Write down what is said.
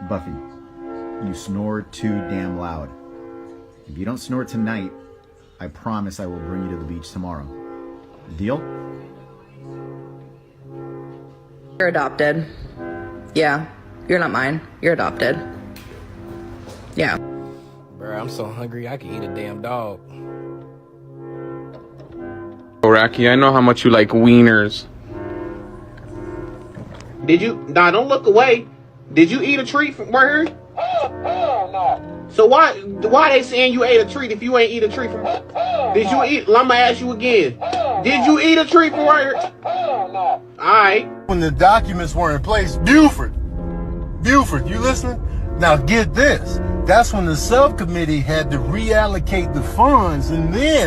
Buffy, you snore too damn loud. If you don't snore tonight, I promise I will bring you to the beach tomorrow. Deal? You're adopted. Yeah, you're not mine. You're adopted. Yeah. Bro, I'm so hungry I can eat a damn dog. Rocky, I know how much you like wieners. Did you? Nah, don't look away. Did you eat a treat from right here? Hell no. So why they saying you ate a treat if you ain't eat a treat from? Did you eat? I'ma ask you again. Did you eat a treat from right here? Hell no. All right. When the documents were in place, Buford, you listening? Now get this. That's when the subcommittee had to reallocate the funds, and then